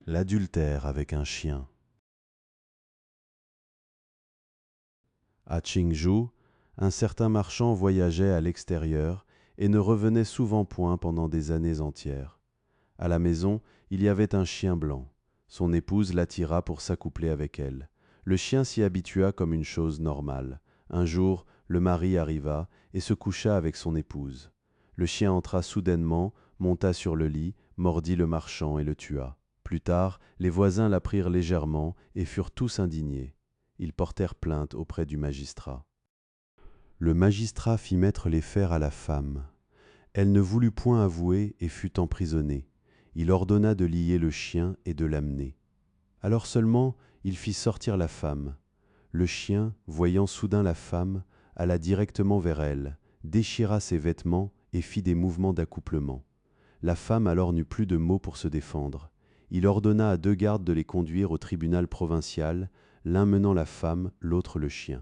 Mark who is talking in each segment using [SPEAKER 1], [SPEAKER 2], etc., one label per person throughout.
[SPEAKER 1] L'adultère avec un chien. À Qingzhou, un certain marchand voyageait à l'extérieur et ne revenait souvent point pendant des années entières. À la maison, il y avait un chien blanc. Son épouse l'attira pour s'accoupler avec elle. Le chien s'y habitua comme une chose normale. Un jour, le mari arriva et se coucha avec son épouse. Le chien entra soudainement, monta sur le lit, mordit le marchand et le tua. Plus tard, les voisins la prirent légèrement et furent tous indignés. Ils portèrent plainte auprès du magistrat. Le magistrat fit mettre les fers à la femme. Elle ne voulut point avouer et fut emprisonnée. Il ordonna de lier le chien et de l'amener. Alors seulement il fit sortir la femme. Le chien, voyant soudain la femme, alla directement vers elle, déchira ses vêtements et fit des mouvements d'accouplement. La femme alors n'eut plus de mots pour se défendre. Il ordonna à 2 gardes de les conduire au tribunal provincial, l'un menant la femme, l'autre le chien.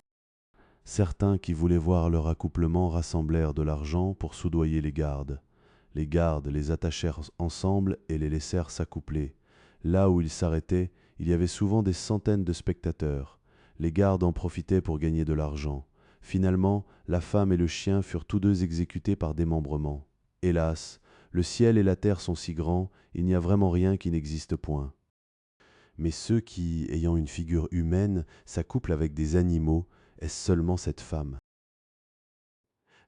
[SPEAKER 1] Certains qui voulaient voir leur accouplement rassemblèrent de l'argent pour soudoyer les gardes. Les gardes les attachèrent ensemble et les laissèrent s'accoupler. Là où ils s'arrêtaient, il y avait souvent des centaines de spectateurs. Les gardes en profitaient pour gagner de l'argent. Finalement, la femme et le chien furent tous deux exécutés par démembrement. Hélas, le ciel et la terre sont si grands, il n'y a vraiment rien qui n'existe point. Mais ceux qui, ayant une figure humaine, s'accouplent avec des animaux, est-ce seulement cette femme?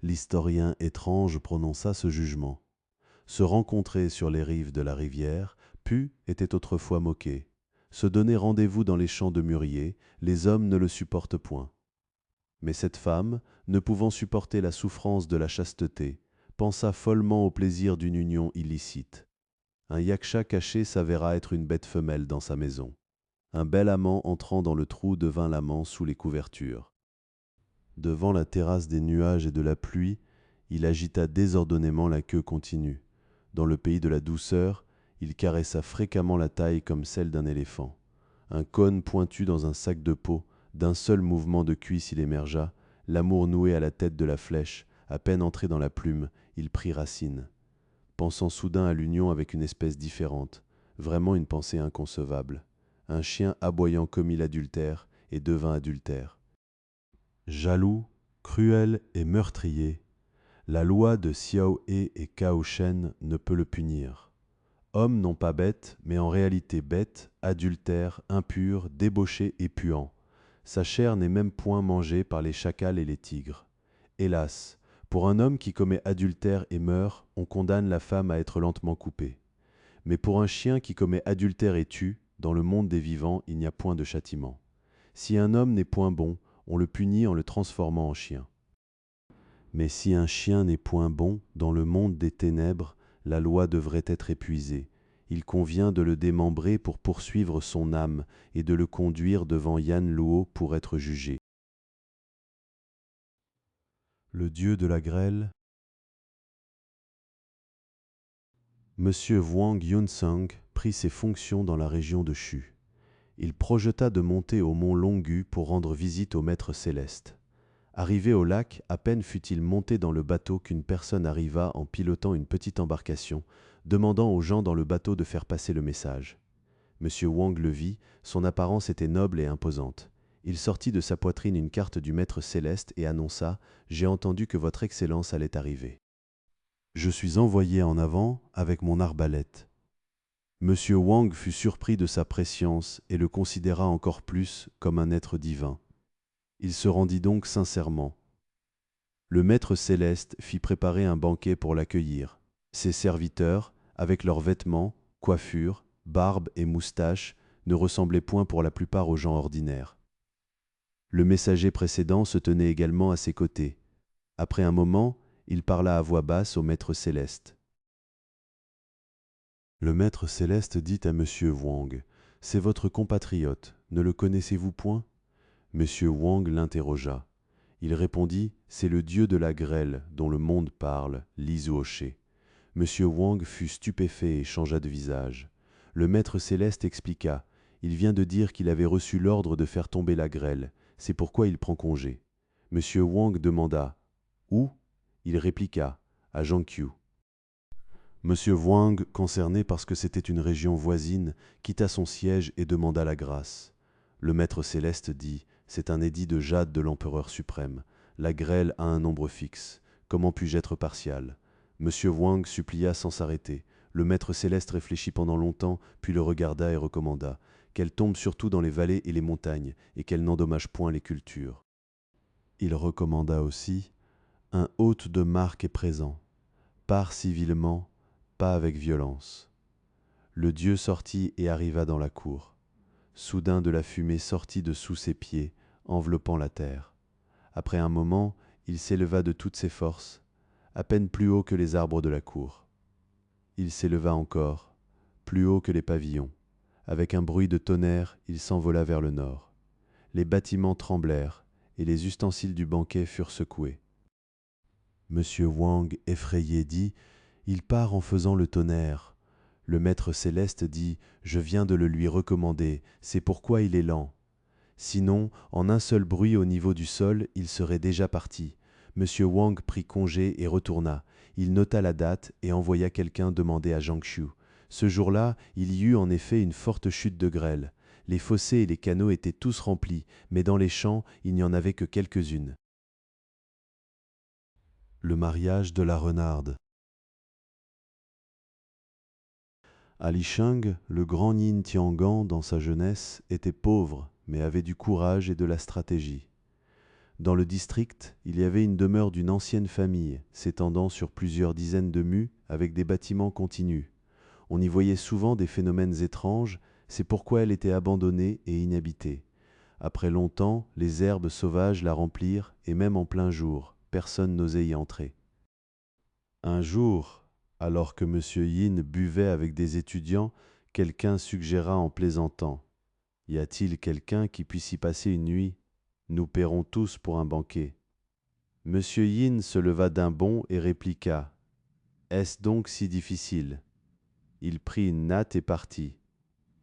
[SPEAKER 1] L'historien étrange prononça ce jugement. Se rencontrer sur les rives de la rivière, était autrefois moqué. Se donner rendez-vous dans les champs de mûriers, les hommes ne le supportent point. Mais cette femme, ne pouvant supporter la souffrance de la chasteté, pensa follement au plaisir d'une union illicite. Un yaksha caché s'avéra être une bête femelle dans sa maison. Un bel amant entrant dans le trou devint l'amant sous les couvertures. Devant la terrasse des nuages et de la pluie, il agita désordonnément la queue continue. Dans le pays de la douceur, il caressa fréquemment la taille comme celle d'un éléphant. Un cône pointu dans un sac de peau, d'un seul mouvement de cuisse il émergea, l'amour noué à la tête de la flèche, à peine entré dans la plume, il prit racine. Pensant soudain à l'union avec une espèce différente, vraiment une pensée inconcevable. Un chien aboyant commit l'adultère et devint adultère. Jaloux, cruel et meurtrier, la loi de Xiao-He et Cao Shen ne peut le punir. Homme non pas bête, mais en réalité bête, adultère, impur, débauché et puant. Sa chair n'est même point mangée par les chacals et les tigres. Hélas, pour un homme qui commet adultère et meurt, on condamne la femme à être lentement coupée. Mais pour un chien qui commet adultère et tue, dans le monde des vivants, il n'y a point de châtiment. Si un homme n'est point bon, on le punit en le transformant en chien. Mais si un chien n'est point bon, dans le monde des ténèbres, la loi devrait être épuisée. Il convient de le démembrer pour poursuivre son âme et de le conduire devant Yan Luo pour être jugé. Le dieu de la grêle, Monsieur Wang Yunseng prit ses fonctions dans la région de Shu. Il projeta de monter au mont Longu pour rendre visite au maître céleste. Arrivé au lac, à peine fut-il monté dans le bateau qu'une personne arriva en pilotant une petite embarcation, demandant aux gens dans le bateau de faire passer le message. Monsieur Wang le vit, son apparence était noble et imposante. Il sortit de sa poitrine une carte du maître céleste et annonça « J'ai entendu que votre Excellence allait arriver. Je suis envoyé en avant avec mon arbalète. » Monsieur Wang fut surpris de sa prescience et le considéra encore plus comme un être divin. Il se rendit donc sincèrement. Le maître céleste fit préparer un banquet pour l'accueillir. Ses serviteurs, avec leurs vêtements, coiffures, barbes et moustaches, ne ressemblaient point pour la plupart aux gens ordinaires. Le messager précédent se tenait également à ses côtés. Après un moment, il parla à voix basse au maître céleste. Le maître céleste dit à monsieur Wang, « C'est votre compatriote, ne le connaissez-vous point ?» Monsieur Wang l'interrogea. Il répondit, « C'est le dieu de la grêle dont le monde parle, l'Izuoché. » Monsieur Wang fut stupéfait et changea de visage. Le maître céleste expliqua, « Il vient de dire qu'il avait reçu l'ordre de faire tomber la grêle, c'est pourquoi il prend congé. » Monsieur Wang demanda, « Où ?» Il répliqua, « À Zhangqiu. » Monsieur Wang, concerné parce que c'était une région voisine, quitta son siège et demanda la grâce. Le maître céleste dit « C'est un édit de jade de l'empereur suprême. La grêle a un nombre fixe. Comment puis-je être partial ?» Monsieur Wang supplia sans s'arrêter. Le maître céleste réfléchit pendant longtemps, puis le regarda et recommanda « Qu'elle tombe surtout dans les vallées et les montagnes, et qu'elle n'endommage point les cultures. » Il recommanda aussi « Un hôte de marque est présent. Pars civilement, pas avec violence. » Le dieu sortit et arriva dans la cour. Soudain de la fumée sortit de sous ses pieds, enveloppant la terre. Après un moment, il s'éleva de toutes ses forces, à peine plus haut que les arbres de la cour. Il s'éleva encore, plus haut que les pavillons. Avec un bruit de tonnerre, il s'envola vers le nord. Les bâtiments tremblèrent, et les ustensiles du banquet furent secoués. Monsieur Wang, effrayé, dit « Il part en faisant le tonnerre. » Le maître céleste dit « Je viens de le lui recommander, c'est pourquoi il est lent. » Sinon, en un seul bruit au niveau du sol, il serait déjà parti. Monsieur Wang prit congé et retourna. Il nota la date et envoya quelqu'un demander à Zhang Xiu. Ce jour-là, il y eut en effet une forte chute de grêle. Les fossés et les canaux étaient tous remplis, mais dans les champs, il n'y en avait que quelques-unes. Le mariage de la renarde. À Licheng, le grand Yin Tiangan, dans sa jeunesse, était pauvre, mais avait du courage et de la stratégie. Dans le district, il y avait une demeure d'une ancienne famille, s'étendant sur plusieurs dizaines de mues, avec des bâtiments continus. On y voyait souvent des phénomènes étranges, c'est pourquoi elle était abandonnée et inhabitée. Après longtemps, les herbes sauvages la remplirent, et même en plein jour, personne n'osait y entrer. Un jour, alors que M. Yin buvait avec des étudiants, quelqu'un suggéra en plaisantant « Y a-t-il quelqu'un qui puisse y passer une nuit? Nous paierons tous pour un banquet. » M. Yin se leva d'un bond et répliqua « Est-ce donc si difficile ?» Il prit une natte et partit.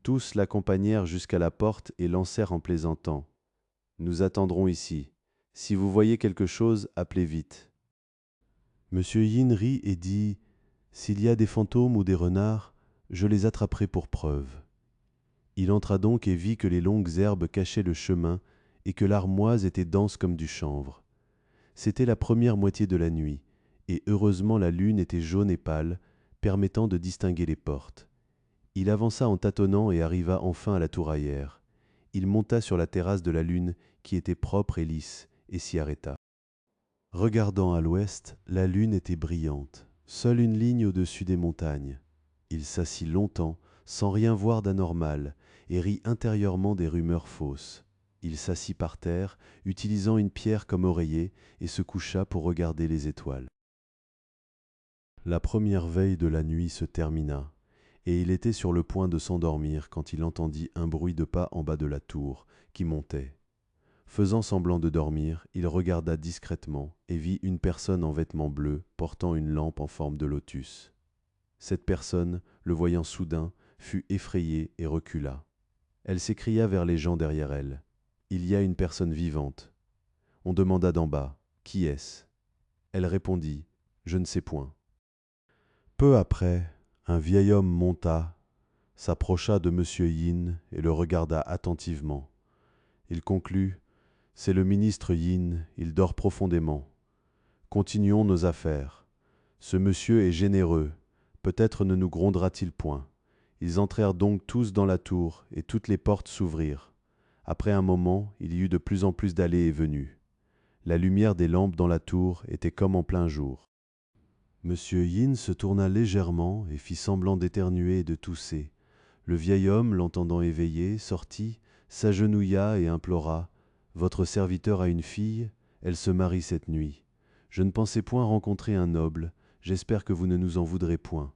[SPEAKER 1] Tous l'accompagnèrent jusqu'à la porte et lancèrent en plaisantant « Nous attendrons ici. Si vous voyez quelque chose, appelez vite. » M. Yin rit et dit « S'il y a des fantômes ou des renards, je les attraperai pour preuve. » Il entra donc et vit que les longues herbes cachaient le chemin et que l'armoise était dense comme du chanvre. C'était la première moitié de la nuit, et heureusement la lune était jaune et pâle, permettant de distinguer les portes. Il avança en tâtonnant et arriva enfin à la touraillère. Il monta sur la terrasse de la lune, qui était propre et lisse, et s'y arrêta. Regardant à l'ouest, la lune était brillante, seule une ligne au-dessus des montagnes. Il s'assit longtemps, sans rien voir d'anormal, et rit intérieurement des rumeurs fausses. Il s'assit par terre, utilisant une pierre comme oreiller, et se coucha pour regarder les étoiles. La première veille de la nuit se termina, et il était sur le point de s'endormir quand il entendit un bruit de pas en bas de la tour, qui montait. Faisant semblant de dormir, il regarda discrètement et vit une personne en vêtements bleus portant une lampe en forme de lotus. Cette personne, le voyant soudain, fut effrayée et recula. Elle s'écria vers les gens derrière elle. « Il y a une personne vivante. » On demanda d'en bas. « Qui est-ce » Elle répondit. « Je ne sais point. » Peu après, un vieil homme monta, s'approcha de M. Yin et le regarda attentivement. Il conclut « C'est le ministre Yin, il dort profondément. Continuons nos affaires. Ce monsieur est généreux, peut-être ne nous grondera-t-il point. » Ils entrèrent donc tous dans la tour, et toutes les portes s'ouvrirent. Après un moment, il y eut de plus en plus d'allées et venues. La lumière des lampes dans la tour était comme en plein jour. Monsieur Yin se tourna légèrement et fit semblant d'éternuer et de tousser. Le vieil homme, l'entendant éveillé, sortit, s'agenouilla et implora « Votre serviteur a une fille, elle se marie cette nuit. Je ne pensais point rencontrer un noble, j'espère que vous ne nous en voudrez point. »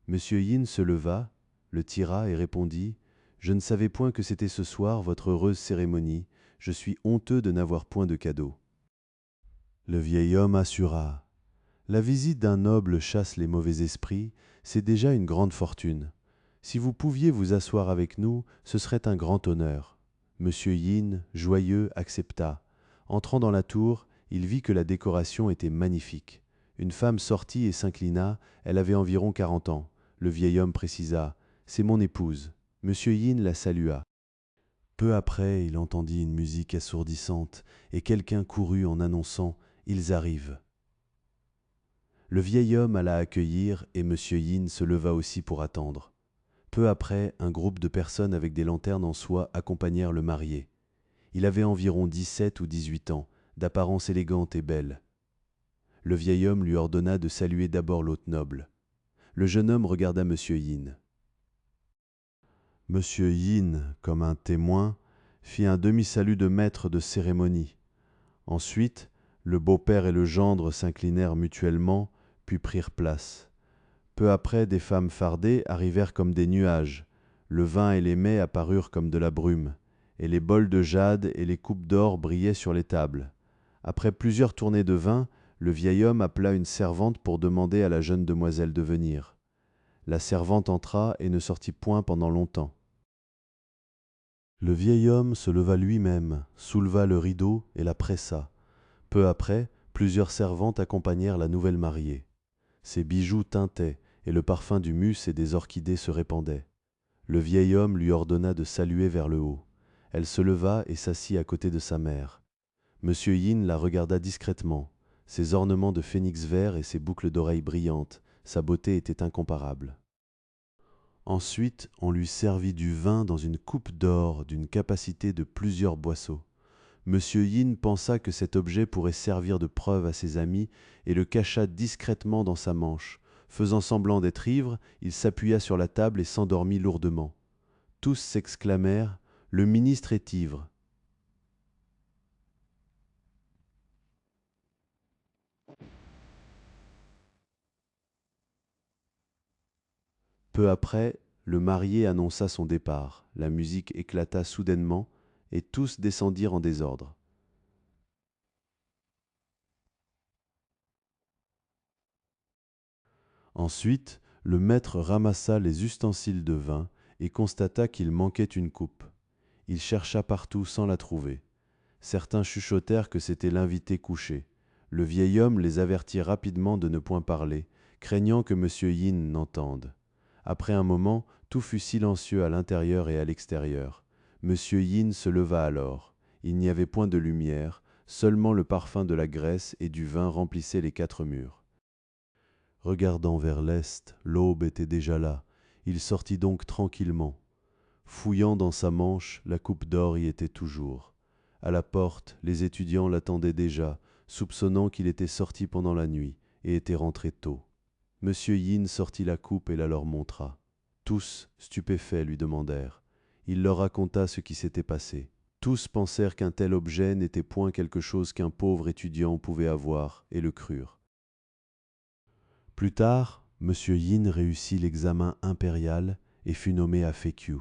[SPEAKER 1] Monsieur Yin se leva, le tira et répondit « Je ne savais point que c'était ce soir votre heureuse cérémonie, je suis honteux de n'avoir point de cadeau. » Le vieil homme assura « La visite d'un noble chasse les mauvais esprits, c'est déjà une grande fortune. Si vous pouviez vous asseoir avec nous, ce serait un grand honneur. » Monsieur Yin, joyeux, accepta. Entrant dans la tour, il vit que la décoration était magnifique. Une femme sortit et s'inclina, elle avait environ 40 ans. Le vieil homme précisa: « C'est mon épouse. » Monsieur Yin la salua. Peu après, il entendit une musique assourdissante, et quelqu'un courut en annonçant: « Ils arrivent. » Le vieil homme alla accueillir, et Monsieur Yin se leva aussi pour attendre. Peu après, un groupe de personnes avec des lanternes en soie accompagnèrent le marié. Il avait environ 17 ou 18 ans, d'apparence élégante et belle. Le vieil homme lui ordonna de saluer d'abord l'hôte noble. Le jeune homme regarda Monsieur Yin. Monsieur Yin, comme un témoin, fit un demi-salut de maître de cérémonie. Ensuite, le beau-père et le gendre s'inclinèrent mutuellement, puis prirent place. Peu après, des femmes fardées arrivèrent comme des nuages. Le vin et les mets apparurent comme de la brume, et les bols de jade et les coupes d'or brillaient sur les tables. Après plusieurs tournées de vin, le vieil homme appela une servante pour demander à la jeune demoiselle de venir. La servante entra et ne sortit point pendant longtemps. Le vieil homme se leva lui-même, souleva le rideau et la pressa. Peu après, plusieurs servantes accompagnèrent la nouvelle mariée. Ses bijoux tintaient, et le parfum du mus et des orchidées se répandait. Le vieil homme lui ordonna de saluer vers le haut. Elle se leva et s'assit à côté de sa mère. Monsieur Yin la regarda discrètement. Ses ornements de phénix vert et ses boucles d'oreilles brillantes, sa beauté était incomparable. Ensuite, on lui servit du vin dans une coupe d'or d'une capacité de plusieurs boisseaux. Monsieur Yin pensa que cet objet pourrait servir de preuve à ses amis et le cacha discrètement dans sa manche. Faisant semblant d'être ivre, il s'appuya sur la table et s'endormit lourdement. Tous s'exclamèrent: « Le ministre est ivre. » Peu après, le marié annonça son départ. La musique éclata soudainement et tous descendirent en désordre. Ensuite, le maître ramassa les ustensiles de vin et constata qu'il manquait une coupe. Il chercha partout sans la trouver. Certains chuchotèrent que c'était l'invité couché. Le vieil homme les avertit rapidement de ne point parler, craignant que M. Yin n'entende. Après un moment, tout fut silencieux à l'intérieur et à l'extérieur. M. Yin se leva alors. Il n'y avait point de lumière, seulement le parfum de la graisse et du vin remplissait les 4 murs. Regardant vers l'est, l'aube était déjà là. Il sortit donc tranquillement. Fouillant dans sa manche, la coupe d'or y était toujours. À la porte, les étudiants l'attendaient déjà, soupçonnant qu'il était sorti pendant la nuit et était rentré tôt. Monsieur Yin sortit la coupe et la leur montra. Tous, stupéfaits, lui demandèrent. Il leur raconta ce qui s'était passé. Tous pensèrent qu'un tel objet n'était point quelque chose qu'un pauvre étudiant pouvait avoir, et le crurent. Plus tard, Monsieur Yin réussit l'examen impérial et fut nommé à Fékyū.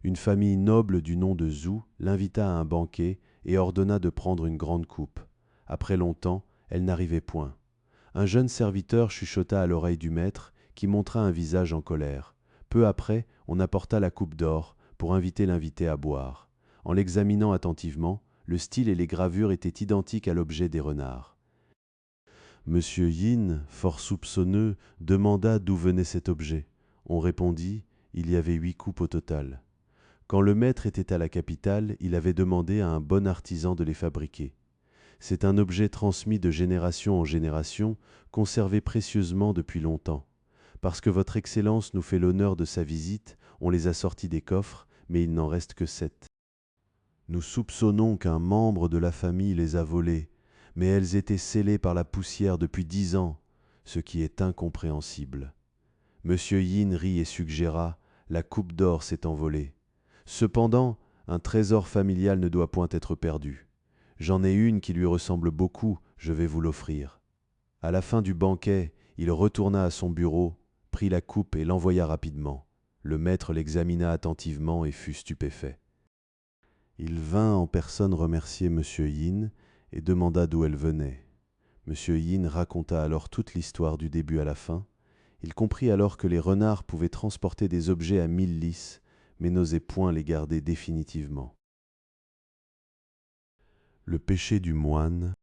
[SPEAKER 1] Une famille noble du nom de Zhu l'invita à un banquet et ordonna de prendre une grande coupe. Après longtemps, elle n'arrivait point. Un jeune serviteur chuchota à l'oreille du maître, qui montra un visage en colère. Peu après, on apporta la coupe d'or pour inviter l'invité à boire. En l'examinant attentivement, le style et les gravures étaient identiques à l'objet des renards. Monsieur Yin, fort soupçonneux, demanda d'où venait cet objet. On répondit: il y avait 8 coupes au total. Quand le maître était à la capitale, il avait demandé à un bon artisan de les fabriquer. C'est un objet transmis de génération en génération, conservé précieusement depuis longtemps. Parce que votre Excellence nous fait l'honneur de sa visite, on les a sortis des coffres, mais il n'en reste que 7. Nous soupçonnons qu'un membre de la famille les a volées, mais elles étaient scellées par la poussière depuis 10 ans, ce qui est incompréhensible. Monsieur Yin rit et suggéra: la coupe d'or s'est envolée. Cependant, un trésor familial ne doit point être perdu. J'en ai une qui lui ressemble beaucoup, je vais vous l'offrir. À la fin du banquet, il retourna à son bureau, prit la coupe et l'envoya rapidement. Le maître l'examina attentivement et fut stupéfait. Il vint en personne remercier M. Yin et demanda d'où elle venait. M. Yin raconta alors toute l'histoire du début à la fin. Il comprit alors que les renards pouvaient transporter des objets à 1000 lis, mais n'osaient point les garder définitivement. Le péché du moine.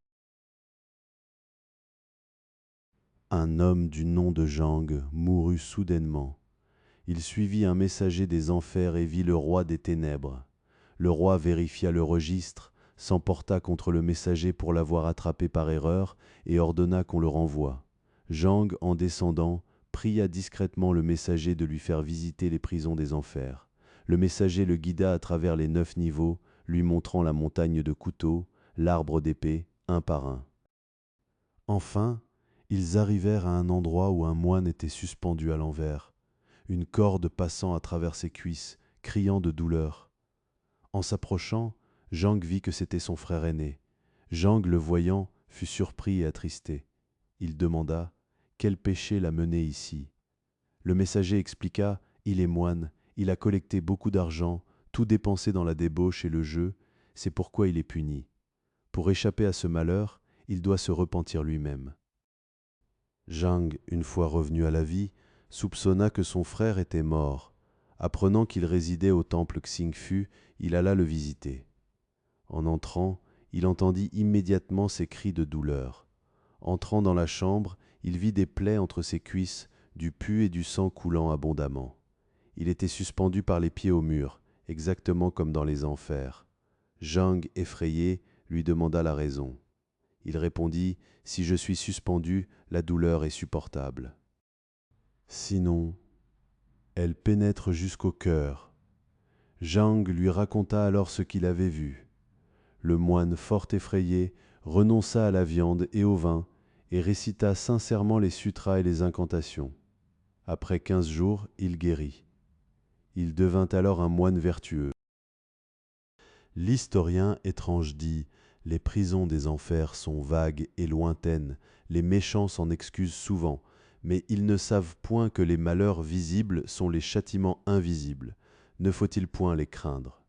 [SPEAKER 1] Un homme du nom de Jang mourut soudainement. Il suivit un messager des enfers et vit le roi des ténèbres. Le roi vérifia le registre, s'emporta contre le messager pour l'avoir attrapé par erreur et ordonna qu'on le renvoie. Jang, en descendant, pria discrètement le messager de lui faire visiter les prisons des enfers. Le messager le guida à travers les 9 niveaux, lui montrant la montagne de couteaux, l'arbre d'épée, un par un. Enfin, ils arrivèrent à un endroit où un moine était suspendu à l'envers, une corde passant à travers ses cuisses, criant de douleur. En s'approchant, Jang vit que c'était son frère aîné. Jang, le voyant, fut surpris et attristé. Il demanda « Quel péché l'a mené ici ?» Le messager expliqua « Il est moine, il a collecté beaucoup d'argent, tout dépensé dans la débauche et le jeu, c'est pourquoi il est puni. Pour échapper à ce malheur, il doit se repentir lui-même. » Jang, une fois revenu à la vie, soupçonna que son frère était mort. Apprenant qu'il résidait au temple Xingfu, il alla le visiter. En entrant, il entendit immédiatement ses cris de douleur. Entrant dans la chambre, il vit des plaies entre ses cuisses, du pu et du sang coulant abondamment. Il était suspendu par les pieds au mur, exactement comme dans les enfers. Jang, effrayé, lui demanda la raison. Il répondit « Si je suis suspendu, la douleur est supportable. Sinon, elle pénètre jusqu'au cœur. » Jang lui raconta alors ce qu'il avait vu. Le moine, fort effrayé, renonça à la viande et au vin et récita sincèrement les sutras et les incantations. Après 15 jours, il guérit. Il devint alors un moine vertueux. L'historien étrange dit « Les prisons des enfers sont vagues et lointaines, les méchants s'en excusent souvent, mais ils ne savent point que les malheurs visibles sont les châtiments invisibles. Ne faut-il point les craindre ?»